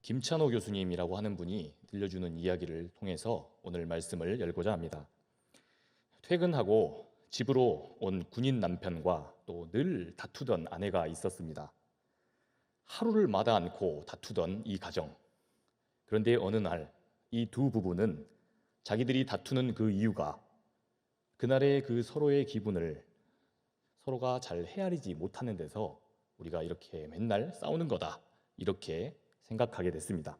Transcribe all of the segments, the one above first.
김찬호 교수님이라고 하는 분이 들려주는 이야기를 통해서 오늘 말씀을 열고자 합니다. 퇴근하고 집으로 온 군인 남편과 또 늘 다투던 아내가 있었습니다. 하루를 마다 않고 다투던 이 가정. 그런데 어느 날 이 두 부부는 자기들이 다투는 그 이유가 그날의 그 서로의 기분을 서로가 잘 헤아리지 못하는 데서 우리가 이렇게 맨날 싸우는 거다, 이렇게 생각하게 됐습니다.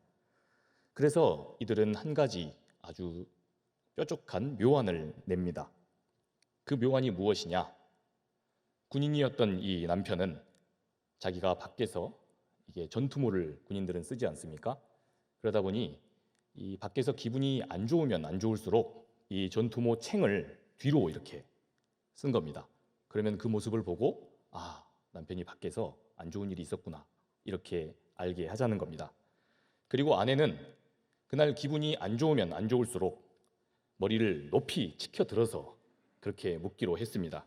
그래서 이들은 한 가지 아주 뾰족한 묘안을 냅니다. 그 묘안이 무엇이냐? 군인이었던 이 남편은 자기가 밖에서 이게 전투모를 군인들은 쓰지 않습니까? 그러다 보니 이 밖에서 기분이 안 좋으면 안 좋을수록 이 전투모 챙을 뒤로 이렇게 쓴 겁니다. 그러면 그 모습을 보고 남편이 밖에서 안 좋은 일이 있었구나, 이렇게 알게 하자는 겁니다. 그리고 아내는 그날 기분이 안 좋으면 안 좋을수록 머리를 높이 치켜 들어서 그렇게 묻기로 했습니다.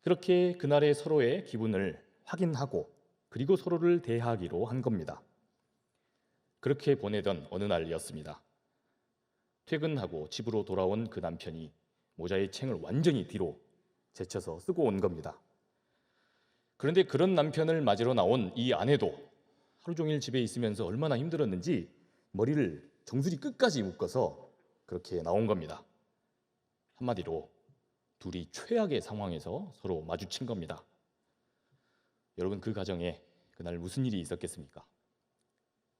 그렇게 그날의 서로의 기분을 확인하고 그리고 서로를 대하기로 한 겁니다. 그렇게 보내던 어느 날이었습니다. 퇴근하고 집으로 돌아온 그 남편이 모자의 챙을 완전히 뒤로 제쳐서 쓰고 온 겁니다. 그런데 그런 남편을 맞으러 나온 이 아내도 하루 종일 집에 있으면서 얼마나 힘들었는지 머리를 정수리 끝까지 묶어서 그렇게 나온 겁니다. 한마디로 둘이 최악의 상황에서 서로 마주친 겁니다. 여러분, 그 가정에 그날 무슨 일이 있었겠습니까?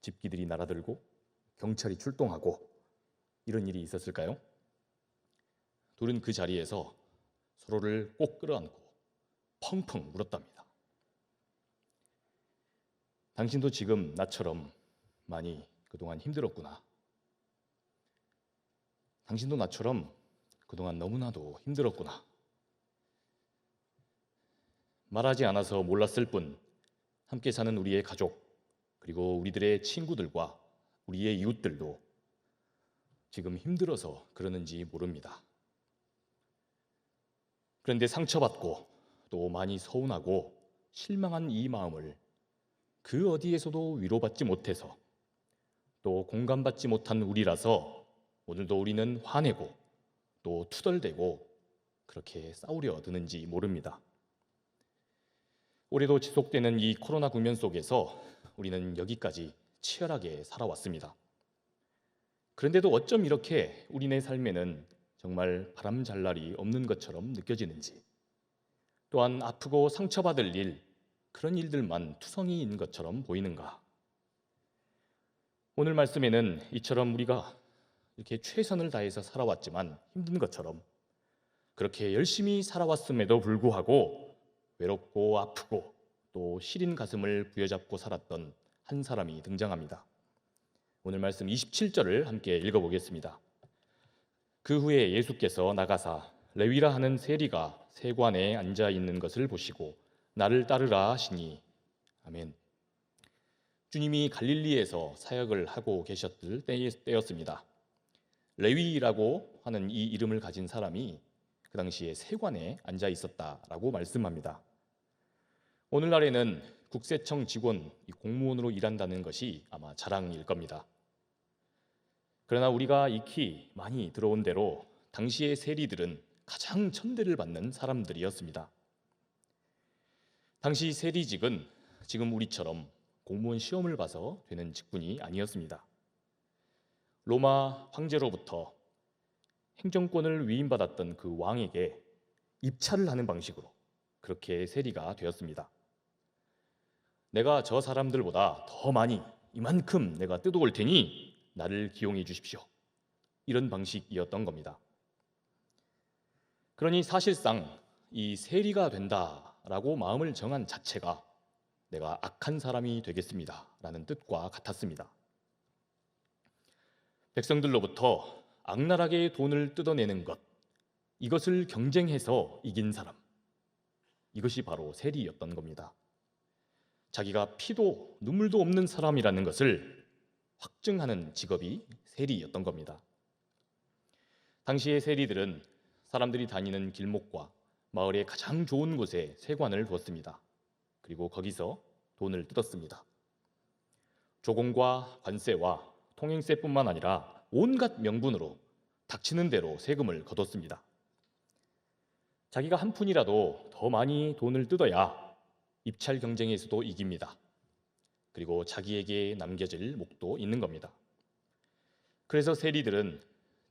집기들이 날아들고 경찰이 출동하고 이런 일이 있었을까요? 둘은 그 자리에서 서로를 꼭 끌어안고 펑펑 울었답니다. 당신도 지금 나처럼 많이 그동안 힘들었구나. 당신도 나처럼 그동안 너무나도 힘들었구나. 말하지 않아서 몰랐을 뿐 함께 사는 우리의 가족, 그리고 우리들의 친구들과 우리의 이웃들도 지금 힘들어서 그러는지 모릅니다. 그런데 상처받고 또 많이 서운하고 실망한 이 마음을 그 어디에서도 위로받지 못해서 또 공감받지 못한 우리라서 오늘도 우리는 화내고 또 투덜대고 그렇게 싸우려 드는지 모릅니다. 올해도 지속되는 이 코로나 국면 속에서 우리는 여기까지 치열하게 살아왔습니다. 그런데도 어쩜 이렇게 우리네 삶에는 정말 바람잘 날이 없는 것처럼 느껴지는지, 또한 아프고 상처받을 일, 그런 일들만 투성이인 것처럼 보이는가? 오늘 말씀에는 이처럼 우리가 이렇게 최선을 다해서 살아왔지만 힘든 것처럼 그렇게 열심히 살아왔음에도 불구하고 외롭고 아프고 또 시린 가슴을 부여잡고 살았던 한 사람이 등장합니다. 오늘 말씀 27절을 함께 읽어보겠습니다. 그 후에 예수께서 나가사 레위라 하는 세리가 세관에 앉아 있는 것을 보시고 나를 따르라 하시니. 아멘. 주님이 갈릴리에서 사역을 하고 계셨을 때였습니다. 레위라고 하는 이 이름을 가진 사람이 그 당시에 세관에 앉아 있었다라고 말씀합니다. 오늘날에는 국세청 직원, 공무원으로 일한다는 것이 아마 자랑일 겁니다. 그러나 우리가 익히 많이 들어온 대로 당시의 세리들은 가장 천대를 받는 사람들이었습니다. 당시 세리직은 지금 우리처럼 공무원 시험을 봐서 되는 직분이 아니었습니다. 로마 황제로부터 행정권을 위임받았던 그 왕에게 입찰을 하는 방식으로 그렇게 세리가 되었습니다. 내가 저 사람들보다 더 많이 이만큼 내가 뜯어올 테니 나를 기용해 주십시오. 이런 방식이었던 겁니다. 그러니 사실상 이 세리가 된다라고 마음을 정한 자체가 내가 악한 사람이 되겠습니다 라는 뜻과 같았습니다. 백성들로부터 악랄하게 돈을 뜯어내는 것, 이것을 경쟁해서 이긴 사람, 이것이 바로 세리였던 겁니다. 자기가 피도 눈물도 없는 사람이라는 것을 확증하는 직업이 세리였던 겁니다. 당시의 세리들은 사람들이 다니는 길목과 마을의 가장 좋은 곳에 세관을 두었습니다. 그리고 거기서 돈을 뜯었습니다. 조공과 관세와 통행세뿐만 아니라 온갖 명분으로 닥치는 대로 세금을 거뒀습니다. 자기가 한 푼이라도 더 많이 돈을 뜯어야 입찰 경쟁에서도 이깁니다. 그리고 자기에게 남겨질 목도 있는 겁니다. 그래서 세리들은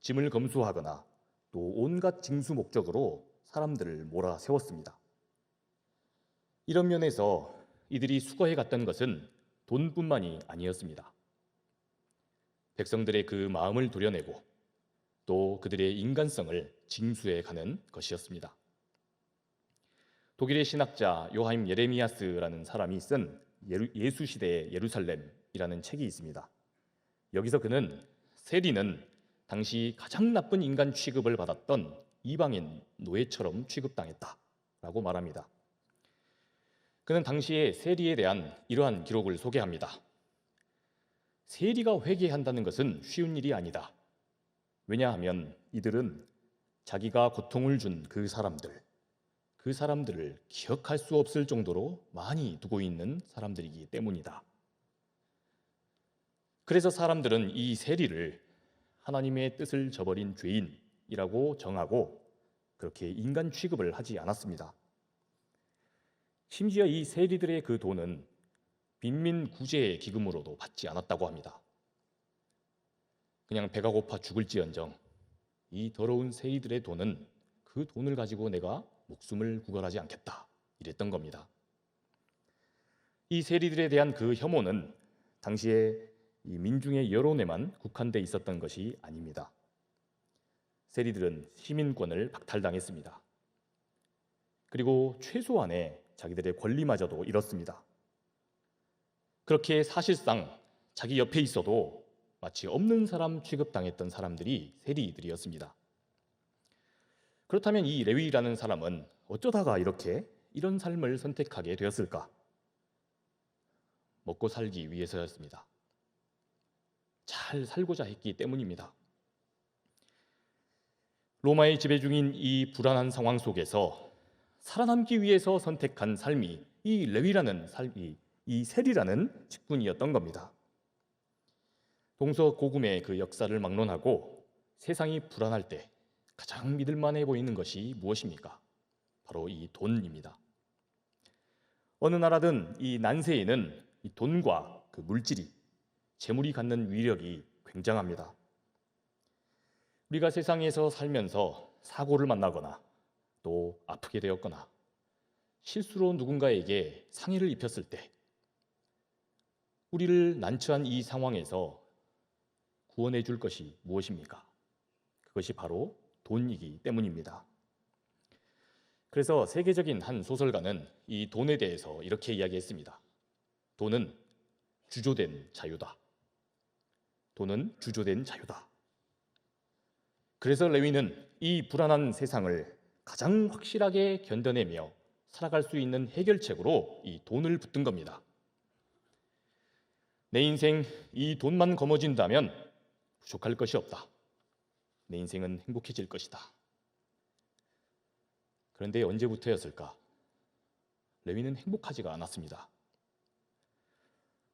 짐을 검수하거나 또 온갖 징수 목적으로 사람들을 몰아세웠습니다. 이런 면에서 이들이 수거해 갔던 것은 돈뿐만이 아니었습니다. 백성들의 그 마음을 도려내고 또 그들의 인간성을 징수해 가는 것이었습니다. 독일의 신학자 요하임 예레미야스라는 사람이 쓴 예수 시대의 예루살렘이라는 책이 있습니다. 여기서 그는 세리는 당시 가장 나쁜 인간 취급을 받았던 이방인 노예처럼 취급당했다라고 말합니다. 그는 당시에 세리에 대한 이러한 기록을 소개합니다. 세리가 회개한다는 것은 쉬운 일이 아니다. 왜냐하면 이들은 자기가 고통을 준 그 사람들을 기억할 수 없을 정도로 많이 두고 있는 사람들이기 때문이다. 그래서 사람들은 이 세리를 하나님의 뜻을 저버린 죄인이라고 정하고 그렇게 인간 취급을 하지 않았습니다. 심지어 이 세리들의 그 돈은 빈민 구제 기금으로도 받지 않았다고 합니다. 그냥 배가 고파 죽을지언정 이 더러운 세리들의 돈은 그 돈을 가지고 내가 목숨을 구걸하지 않겠다 이랬던 겁니다. 이 세리들에 대한 그 혐오는 당시에 이 민중의 여론에만 국한돼 있었던 것이 아닙니다. 세리들은 시민권을 박탈당했습니다. 그리고 최소한의 자기들의 권리마저도 잃었습니다. 그렇게 사실상 자기 옆에 있어도 마치 없는 사람 취급당했던 사람들이 세리들이었습니다. 그렇다면 이 레위라는 사람은 어쩌다가 이런 삶을 선택하게 되었을까? 먹고 살기 위해서였습니다. 잘 살고자 했기 때문입니다. 로마의 지배 중인 이 불안한 상황 속에서 살아남기 위해서 선택한 삶이 이 레위라는 삶이 이 세리라는 직분이었던 겁니다. 동서고금의 그 역사를 막론하고 세상이 불안할 때 가장 믿을만해 보이는 것이 무엇입니까? 바로 이 돈입니다. 어느 나라든 이 난세에는 이 돈과 그 물질이 재물이 갖는 위력이 굉장합니다. 우리가 세상에서 살면서 사고를 만나거나 또 아프게 되었거나 실수로 누군가에게 상해를 입혔을 때 우리를 난처한 이 상황에서 구원해 줄 것이 무엇입니까? 그것이 바로 돈이기 때문입니다. 그래서 세계적인 한 소설가는 이 돈에 대해서 이렇게 이야기했습니다. 돈은 주조된 자유다. 돈은 주조된 자유다. 그래서 레위는 이 불안한 세상을 가장 확실하게 견뎌내며 살아갈 수 있는 해결책으로 이 돈을 붙든 겁니다. 내 인생 이 돈만 거머쥔다면 부족할 것이 없다. 내 인생은 행복해질 것이다. 그런데 언제부터였을까? 레위는 행복하지가 않았습니다.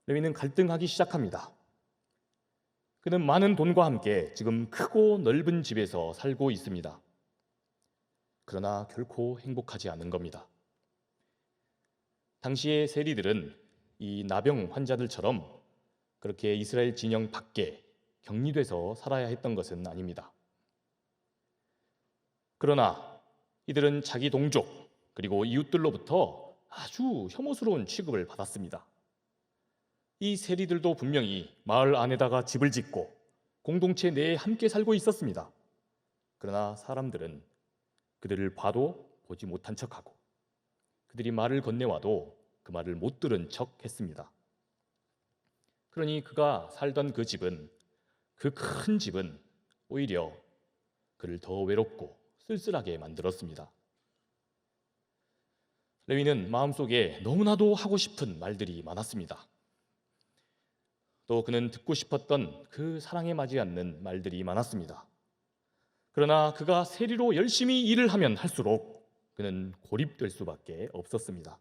레위는 갈등하기 시작합니다. 그는 많은 돈과 함께 지금 크고 넓은 집에서 살고 있습니다. 그러나 결코 행복하지 않은 겁니다. 당시의 세리들은 이 나병 환자들처럼 그렇게 이스라엘 진영 밖에 격리돼서 살아야 했던 것은 아닙니다. 그러나 이들은 자기 동족 그리고 이웃들로부터 아주 혐오스러운 취급을 받았습니다. 이 세리들도 분명히 마을 안에다가 집을 짓고 공동체 내에 함께 살고 있었습니다. 그러나 사람들은 그들을 봐도 보지 못한 척하고 그들이 말을 건네와도 그 말을 못 들은 척 했습니다. 그러니 그가 살던 그 집은, 그 큰 집은 오히려 그를 더 외롭고 쓸쓸하게 만들었습니다. 레위는 마음속에 너무나도 하고 싶은 말들이 많았습니다. 또 그는 듣고 싶었던 그 사랑에 맞지 않는 말들이 많았습니다. 그러나 그가 세리로 열심히 일을 하면 할수록 그는 고립될 수밖에 없었습니다.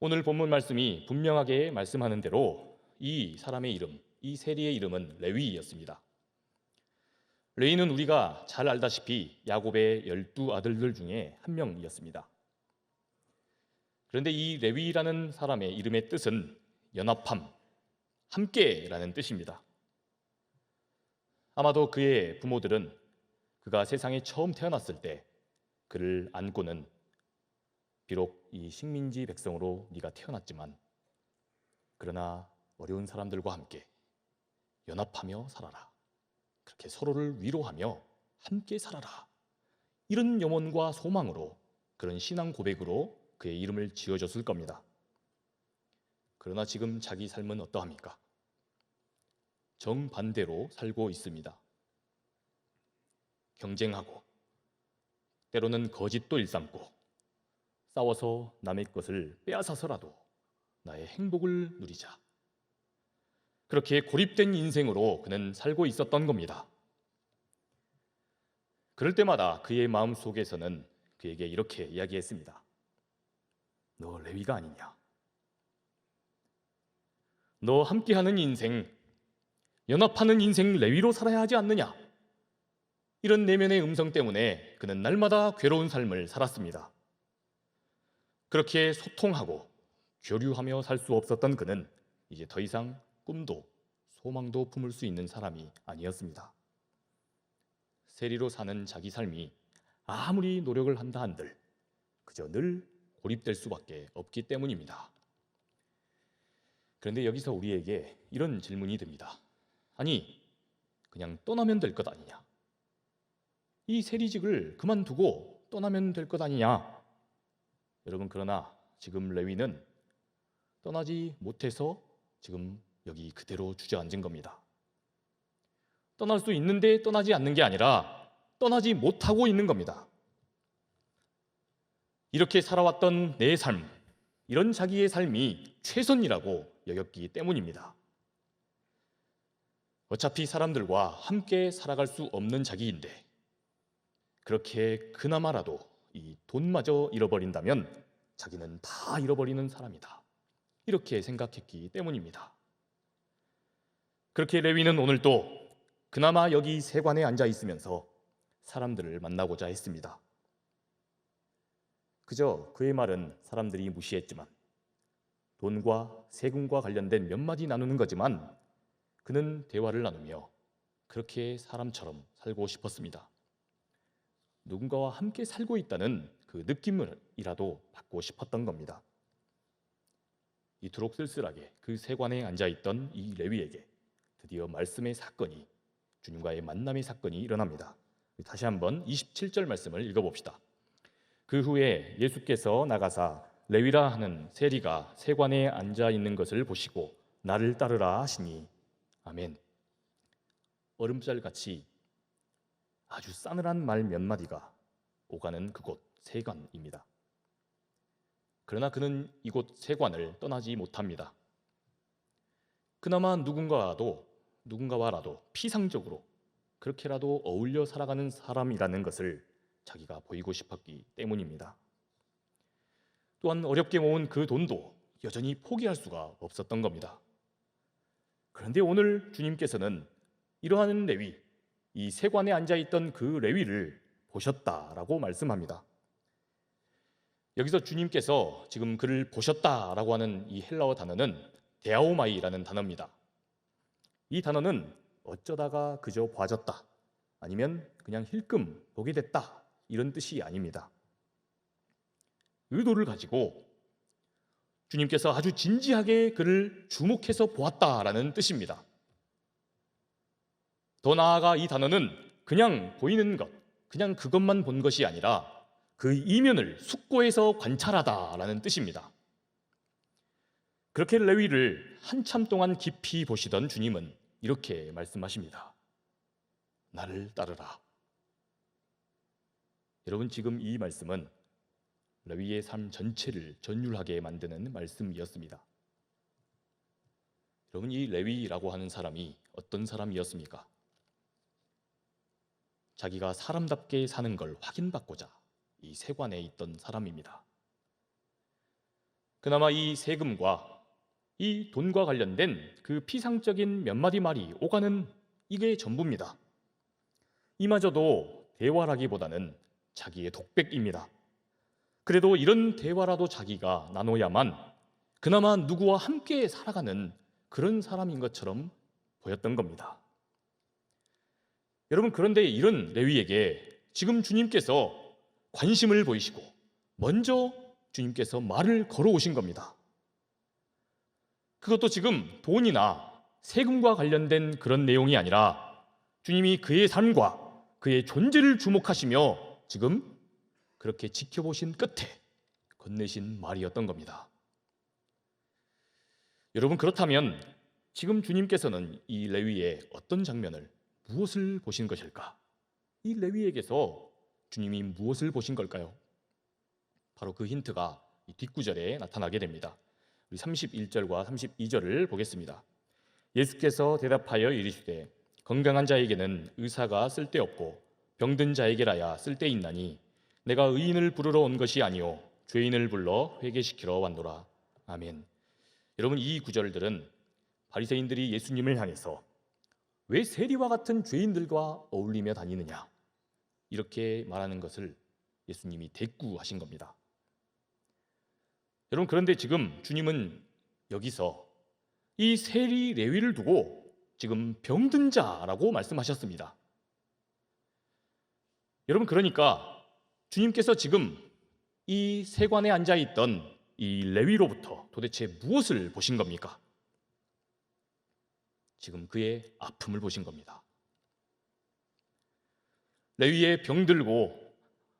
오늘 본문 말씀이 분명하게 말씀하는 대로 이 사람의 이름, 이 세리의 이름은 레위였습니다. 레위는 우리가 잘 알다시피 야곱의 12아들들 중에 한 명이었습니다. 그런데 이 레위라는 사람의 이름의 뜻은 연합함, 함께라는 뜻입니다. 아마도 그의 부모들은 그가 세상에 처음 태어났을 때 그를 안고는 비록 이 식민지 백성으로 네가 태어났지만 그러나 어려운 사람들과 함께 연합하며 살아라. 그렇게 서로를 위로하며 함께 살아라. 이런 염원과 소망으로 그런 신앙 고백으로 그의 이름을 지어줬을 겁니다. 그러나 지금 자기 삶은 어떠합니까? 정반대로 살고 있습니다. 경쟁하고 때로는 거짓도 일삼고 싸워서 남의 것을 빼앗아서라도 나의 행복을 누리자. 그렇게 고립된 인생으로 그는 살고 있었던 겁니다. 그럴 때마다 그의 마음속에서는 그에게 이렇게 이야기했습니다. 너 레위가 아니냐? 너 함께하는 인생, 연합하는 인생 레위로 살아야 하지 않느냐? 이런 내면의 음성 때문에 그는 날마다 괴로운 삶을 살았습니다. 그렇게 소통하고 교류하며 살 수 없었던 그는 이제 더 이상 꿈도 소망도 품을 수 있는 사람이 아니었습니다. 세리로 사는 자기 삶이 아무리 노력을 한다 한들 그저 늘 고립될 수밖에 없기 때문입니다. 그런데 여기서 우리에게 이런 질문이 듭니다. 아니, 그냥 떠나면 될 것 아니냐? 이 세리직을 그만두고 떠나면 될 것 아니냐? 여러분, 그러나 지금 레위는 떠나지 못해서 지금 여기 그대로 주저앉은 겁니다. 떠날 수 있는데 떠나지 않는 게 아니라 떠나지 못하고 있는 겁니다. 이렇게 살아왔던 내 삶, 이런 자기의 삶이 최선이라고 여겼기 때문입니다. 어차피 사람들과 함께 살아갈 수 없는 자기인데 그렇게 그나마라도 이 돈마저 잃어버린다면 자기는 다 잃어버리는 사람이다. 이렇게 생각했기 때문입니다. 그렇게 레위는 오늘도 그나마 여기 세관에 앉아 있으면서 사람들을 만나고자 했습니다. 그저 그의 말은 사람들이 무시했지만 돈과 세금과 관련된 몇 마디 나누는 거지만 그는 대화를 나누며 그렇게 사람처럼 살고 싶었습니다. 누군가와 함께 살고 있다는 그 느낌이라도 받고 싶었던 겁니다. 이토록 쓸쓸하게 그 세관에 앉아있던 이 레위에게 드디어 말씀의 사건이, 주님과의 만남의 사건이 일어납니다. 다시 한번 27절 말씀을 읽어봅시다. 그 후에 예수께서 나가사 레위라 하는 세리가 세관에 앉아있는 것을 보시고 나를 따르라 하시니 아멘. 얼음짤같이 아주 싸늘한 말 몇 마디가 오가는 그곳 세관입니다. 그러나 그는 이곳 세관을 떠나지 못합니다. 그나마 누군가와라도 피상적으로 그렇게라도 어울려 살아가는 사람이라는 것을 자기가 보이고 싶었기 때문입니다. 또한 어렵게 모은 그 돈도 여전히 포기할 수가 없었던 겁니다. 그런데 오늘 주님께서는 이러한 레위, 이 세관에 앉아있던 그 레위를 보셨다라고 말씀합니다. 여기서 주님께서 지금 그를 보셨다라고 하는 이 헬라어 단어는 데아오마이라는 단어입니다. 이 단어는 어쩌다가 그저 봐줬다, 아니면 그냥 힐끔 보게 됐다, 이런 뜻이 아닙니다. 의도를 가지고 주님께서 아주 진지하게 그를 주목해서 보았다라는 뜻입니다. 더 나아가 이 단어는 그냥 보이는 것, 그냥 그것만 본 것이 아니라 그 이면을 숙고해서 관찰하다라는 뜻입니다. 그렇게 레위를 한참 동안 깊이 보시던 주님은 이렇게 말씀하십니다. 나를 따르라. 여러분, 지금 이 말씀은 레위의 삶 전체를 전율하게 만드는 말씀이었습니다. 여러분, 이 레위라고 하는 사람이 어떤 사람이었습니까? 자기가 사람답게 사는 걸 확인받고자 이 세관에 있던 사람입니다. 그나마 이 세금과 이 돈과 관련된 그 피상적인 몇 마디 말이 오가는 이게 전부입니다. 이마저도 대화라기보다는 자기의 독백입니다. 그래도 이런 대화라도 자기가 나눠야만 그나마 누구와 함께 살아가는 그런 사람인 것처럼 보였던 겁니다. 여러분, 그런데 이런 레위에게 지금 주님께서 관심을 보이시고 먼저 주님께서 말을 걸어오신 겁니다. 그것도 지금 돈이나 세금과 관련된 그런 내용이 아니라 주님이 그의 삶과 그의 존재를 주목하시며 지금 그렇게 지켜보신 끝에 건네신 말이었던 겁니다. 여러분, 그렇다면 지금 주님께서는 이 레위의 어떤 장면을, 무엇을 보신 것일까? 이 레위에게서 주님이 무엇을 보신 걸까요? 바로 그 힌트가 이 뒷구절에 나타나게 됩니다. 우리 31절과 32절을 보겠습니다. 예수께서 대답하여 이르시되 건강한 자에게는 의사가 쓸데없고 병든 자에게라야 쓸데있나니 내가 의인을 부르러 온 것이 아니요 죄인을 불러 회개시키러 왔노라. 아멘. 여러분, 이 구절들은 바리새인들이 예수님을 향해서 왜 세리와 같은 죄인들과 어울리며 다니느냐 이렇게 말하는 것을 예수님이 대꾸하신 겁니다. 여러분, 그런데 지금 주님은 여기서 이 세리 레위를 두고 지금 병든 자라고 말씀하셨습니다. 여러분, 그러니까 주님께서 지금 이 세관에 앉아있던 이 레위로부터 도대체 무엇을 보신 겁니까? 지금 그의 아픔을 보신 겁니다. 레위의 병들고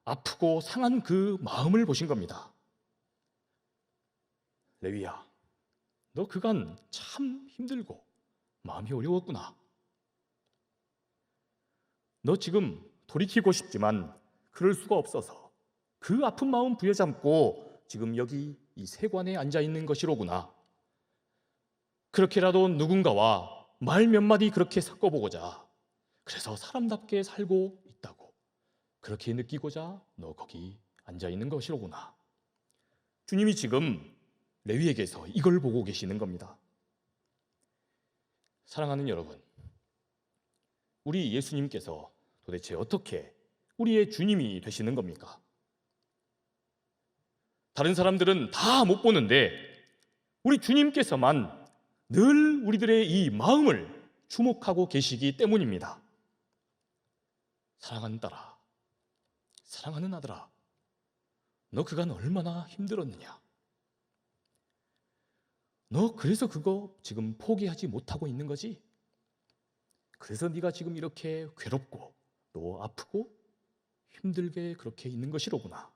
아프고 상한 그 마음을 보신 겁니다. 레위야, 너 그간 참 힘들고 마음이 어려웠구나. 너 지금 돌이키고 싶지만 그럴 수가 없어서 그 아픈 마음 부여잡고 지금 여기 이 세관에 앉아있는 것이로구나. 그렇게라도 누군가와 말 몇 마디 그렇게 섞어보고자, 그래서 사람답게 살고 있다고 그렇게 느끼고자 너 거기 앉아있는 것이로구나. 주님이 지금 레위에게서 이걸 보고 계시는 겁니다. 사랑하는 여러분, 우리 예수님께서 도대체 어떻게 우리의 주님이 되시는 겁니까? 다른 사람들은 다 못 보는데 우리 주님께서만 늘 우리들의 이 마음을 주목하고 계시기 때문입니다. 사랑하는 딸아, 사랑하는 아들아, 너 그간 얼마나 힘들었느냐? 너 그래서 그거 지금 포기하지 못하고 있는 거지? 그래서 네가 지금 이렇게 괴롭고 또 아프고 힘들게 그렇게 있는 것이로구나.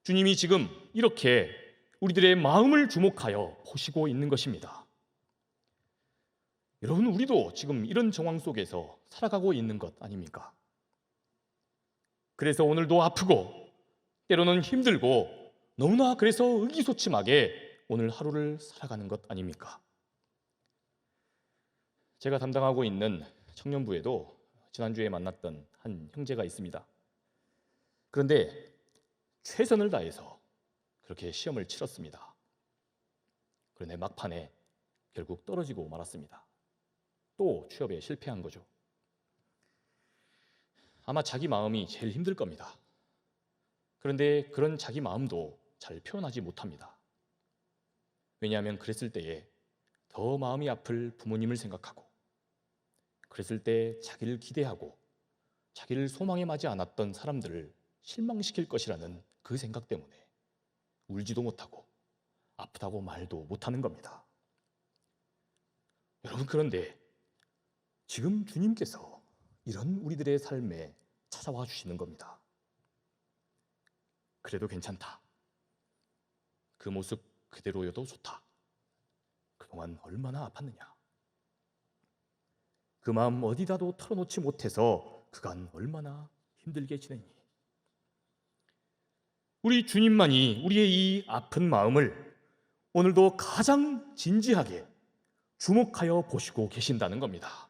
주님이 지금 이렇게 우리들의 마음을 주목하여 보시고 있는 것입니다. 여러분, 우리도 지금 이런 정황 속에서 살아가고 있는 것 아닙니까? 그래서 오늘도 아프고 때로는 힘들고 너무나 그래서 의기소침하게 오늘 하루를 살아가는 것 아닙니까? 제가 담당하고 있는 청년부에도 지난주에 만났던 한 형제가 있습니다. 그런데 최선을 다해서 그렇게 시험을 치렀습니다. 그런데 막판에 결국 떨어지고 말았습니다. 또 취업에 실패한 거죠. 아마 자기 마음이 제일 힘들 겁니다. 그런데 그런 자기 마음도 잘 표현하지 못합니다. 왜냐하면 그랬을 때에 더 마음이 아플 부모님을 생각하고, 그랬을 때 자기를 기대하고 자기를 소망에 맞지 않았던 사람들을 실망시킬 것이라는 그 생각 때문에 울지도 못하고 아프다고 말도 못하는 겁니다. 여러분, 그런데 지금 주님께서 이런 우리들의 삶에 찾아와 주시는 겁니다. 그래도 괜찮다. 그 모습 그대로여도 좋다. 그동안 얼마나 아팠느냐. 그 마음 어디다도 털어놓지 못해서 그간 얼마나 힘들게 지냈니. 우리 주님만이 우리의 이 아픈 마음을 오늘도 가장 진지하게 주목하여 보시고 계신다는 겁니다.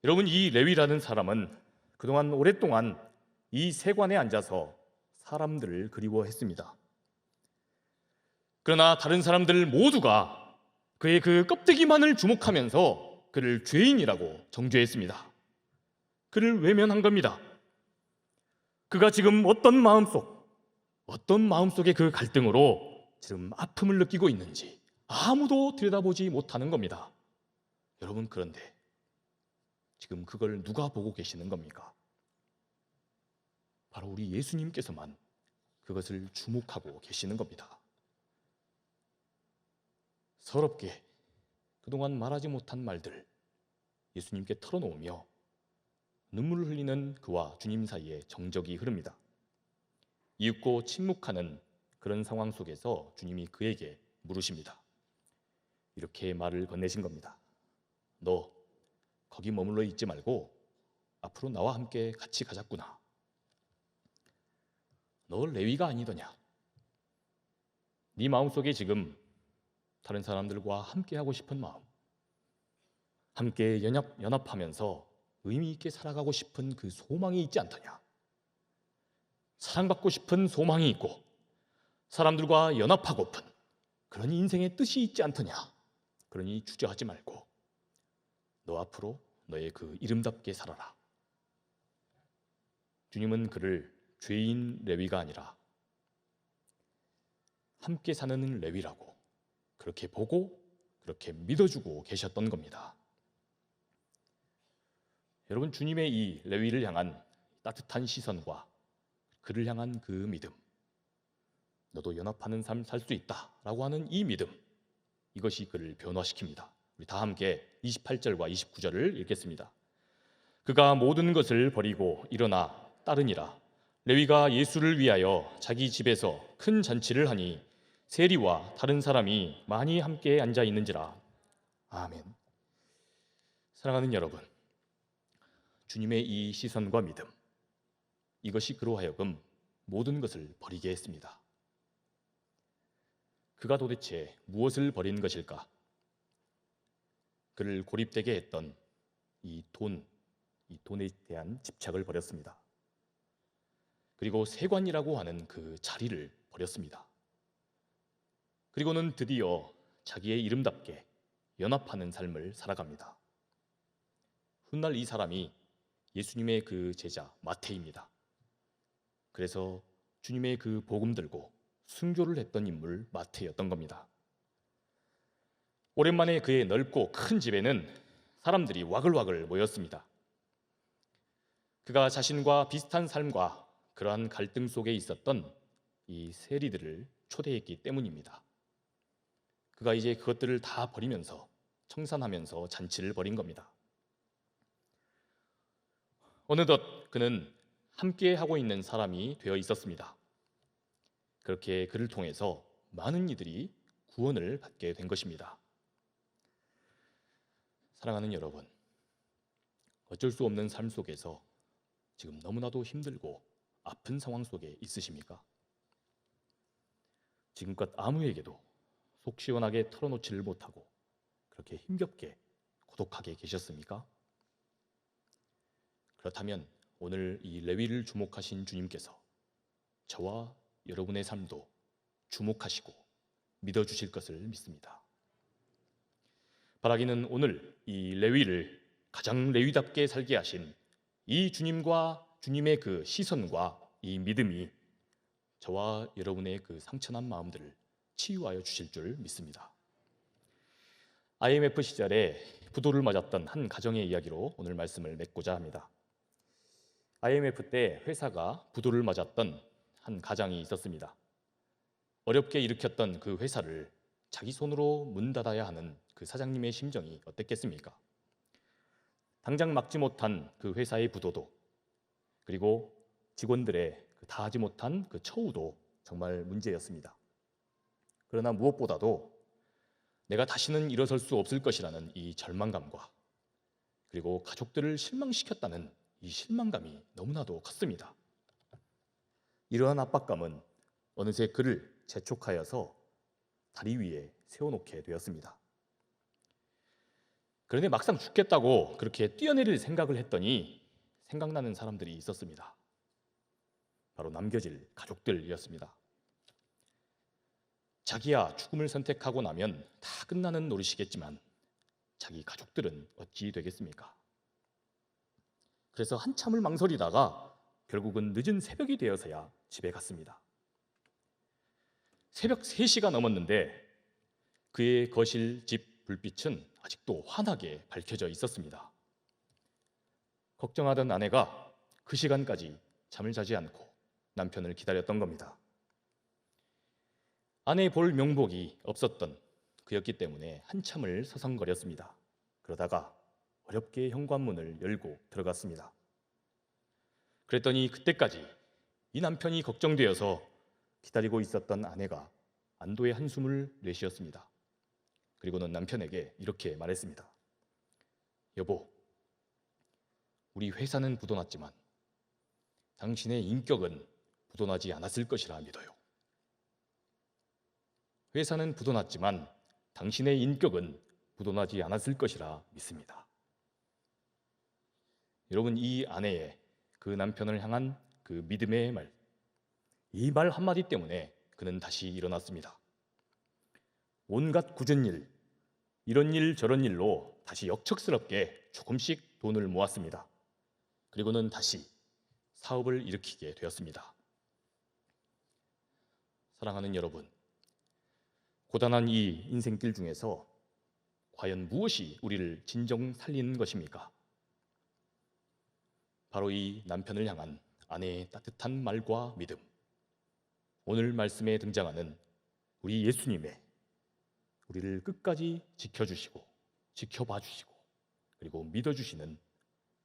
여러분, 이 레위라는 사람은 그동안 오랫동안 이 세관에 앉아서 사람들을 그리워했습니다. 그러나 다른 사람들 모두가 그의 그 껍데기만을 주목하면서 그를 죄인이라고 정죄했습니다. 그를 외면한 겁니다. 그가 지금 어떤 마음속의 그 갈등으로 지금 아픔을 느끼고 있는지 아무도 들여다보지 못하는 겁니다. 여러분, 그런데 지금 그걸 누가 보고 계시는 겁니까? 바로 우리 예수님께서만 그것을 주목하고 계시는 겁니다. 서럽게 그동안 말하지 못한 말들 예수님께 털어놓으며 눈물을 흘리는 그와 주님 사이에 정적이 흐릅니다. 이윽고 침묵하는 그런 상황 속에서 주님이 그에게 물으십니다. 이렇게 말을 건네신 겁니다. 너 거기 머물러 있지 말고 앞으로 나와 함께 같이 가자꾸나. 너 레위가 아니더냐? 네 마음속에 지금 다른 사람들과 함께 하고 싶은 마음, 함께 연합하면서 의미 있게 살아가고 싶은 그 소망이 있지 않더냐? 사랑받고 싶은 소망이 있고 사람들과 연합하고픈 그런 인생의 뜻이 있지 않더냐? 그러니 주저하지 말고 너 앞으로 너의 그 이름답게 살아라. 주님은 그를 죄인 레위가 아니라 함께 사는 레위라고 그렇게 보고 그렇게 믿어주고 계셨던 겁니다. 여러분, 주님의 이 레위를 향한 따뜻한 시선과 그를 향한 그 믿음, 너도 연합하는 삶 살 수 있다라고 하는 이 믿음, 이것이 그를 변화시킵니다. 우리 다 함께 28절과 29절을 읽겠습니다. 그가 모든 것을 버리고 일어나 따르니라. 레위가 예수를 위하여 자기 집에서 큰 잔치를 하니 세리와 다른 사람이 많이 함께 앉아 있는지라. 아멘. 사랑하는 여러분, 주님의 이 시선과 믿음, 이것이 그로 하여금 모든 것을 버리게 했습니다. 그가 도대체 무엇을 버린 것일까? 그를 고립되게 했던 이 돈에 대한 집착을 버렸습니다. 그리고 세관이라고 하는 그 자리를 버렸습니다. 그리고는 드디어 자기의 이름답게 연합하는 삶을 살아갑니다. 훗날 이 사람이 예수님의 그 제자 마태입니다. 그래서 주님의 그 복음 들고 순교를 했던 인물 마태였던 겁니다. 오랜만에 그의 넓고 큰 집에는 사람들이 와글와글 모였습니다. 그가 자신과 비슷한 삶과 그러한 갈등 속에 있었던 이 세리들을 초대했기 때문입니다. 그가 이제 그것들을 다 버리면서 청산하면서 잔치를 벌인 겁니다. 어느덧 그는 함께 하고 있는 사람이 되어 있었습니다. 그렇게 그를 통해서 많은 이들이 구원을 받게 된 것입니다. 사랑하는 여러분, 어쩔 수 없는 삶 속에서 지금 너무나도 힘들고 아픈 상황 속에 있으십니까? 지금껏 아무에게도 속 시원하게 털어놓지를 못하고 그렇게 힘겹게 고독하게 계셨습니까? 그렇다면 오늘 이 레위를 주목하신 주님께서 저와 여러분의 삶도 주목하시고 믿어주실 것을 믿습니다. 바라기는 오늘 이 레위를 가장 레위답게 살게 하신 이 주님과 주님의 그 시선과 이 믿음이 저와 여러분의 그 상처난 마음들을 치유하여 주실 줄 믿습니다. IMF 시절에 부도를 맞았던 한 가정의 이야기로 오늘 말씀을 맺고자 합니다. IMF 때 회사가 부도를 맞았던 한 가장이 있었습니다. 어렵게 일으켰던 그 회사를 자기 손으로 문 닫아야 하는 그 사장님의 심정이 어땠겠습니까? 당장 막지 못한 그 회사의 부도도, 그리고 직원들의 그 다하지 못한 그 처우도 정말 문제였습니다. 그러나 무엇보다도 내가 다시는 일어설 수 없을 것이라는 이 절망감과 그리고 가족들을 실망시켰다는 이 실망감이 너무나도 컸습니다. 이러한 압박감은 어느새 그를 재촉하여서 다리 위에 세워놓게 되었습니다. 그런데 막상 죽겠다고 그렇게 뛰어내릴 생각을 했더니 생각나는 사람들이 있었습니다. 바로 남겨질 가족들이었습니다. 자기야 죽음을 선택하고 나면 다 끝나는 노릇이겠지만 자기 가족들은 어찌 되겠습니까? 그래서 한참을 망설이다가 결국은 늦은 새벽이 되어서야 집에 갔습니다. 새벽 3시가 넘었는데 그의 거실 집 불빛은 아직도 환하게 밝혀져 있었습니다. 걱정하던 아내가 그 시간까지 잠을 자지 않고 남편을 기다렸던 겁니다. 아내 볼 명복이 없었던 그였기 때문에 한참을 서성거렸습니다. 그러다가 어렵게 현관문을 열고 들어갔습니다. 그랬더니 그때까지 이 남편이 걱정되어서 기다리고 있었던 아내가 안도의 한숨을 내쉬었습니다. 그리고는 남편에게 이렇게 말했습니다. 여보, 우리 회사는 부도났지만 당신의 인격은 부도나지 않았을 것이라 믿어요. 회사는 부도났지만 당신의 인격은 부도나지 않았을 것이라 믿습니다. 여러분, 이 아내의 그 남편을 향한 그 믿음의 말, 이 말 한마디 때문에 그는 다시 일어났습니다. 온갖 굳은 일, 이런 일 저런 일로 다시 역척스럽게 조금씩 돈을 모았습니다. 그리고는 다시 사업을 일으키게 되었습니다. 사랑하는 여러분, 고단한 이 인생길 중에서 과연 무엇이 우리를 진정 살리는 것입니까? 바로 이 남편을 향한 아내의 따뜻한 말과 믿음, 오늘 말씀에 등장하는 우리 예수님의 우리를 끝까지 지켜주시고 지켜봐 주시고 그리고 믿어주시는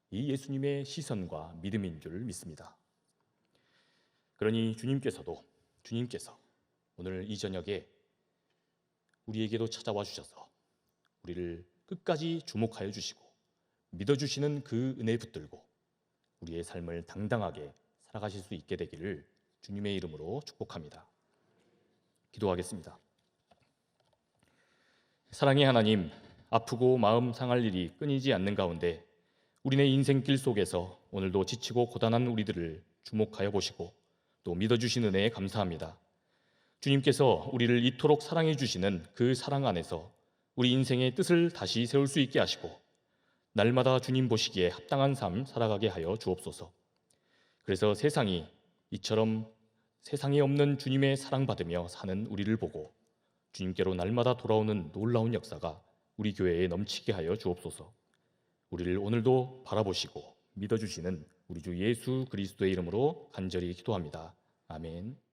이 예수님의 시선과 믿음인 줄 믿습니다. 그러니 주님께서 오늘 이 저녁에 우리에게도 찾아와 주셔서 우리를 끝까지 주목하여 주시고 믿어주시는 그 은혜 붙들고 우리의 삶을 당당하게 살아가실 수 있게 되기를 주님의 이름으로 축복합니다. 기도하겠습니다. 사랑의 하나님, 아프고 마음 상할 일이 끊이지 않는 가운데 우리네 인생길 속에서 오늘도 지치고 고단한 우리들을 주목하여 보시고 또 믿어주신 은혜에 감사합니다. 주님께서 우리를 이토록 사랑해 주시는 그 사랑 안에서 우리 인생의 뜻을 다시 세울 수 있게 하시고 날마다 주님 보시기에 합당한 삶 살아가게 하여 주옵소서. 그래서 세상이 이처럼 세상에 없는 주님의 사랑받으며 사는 우리를 보고 주님께로 날마다 돌아오는 놀라운 역사가 우리 교회에 넘치게 하여 주옵소서. 우리를 오늘도 바라보시고 믿어주시는 우리 주 예수 그리스도의 이름으로 간절히 기도합니다. 아멘.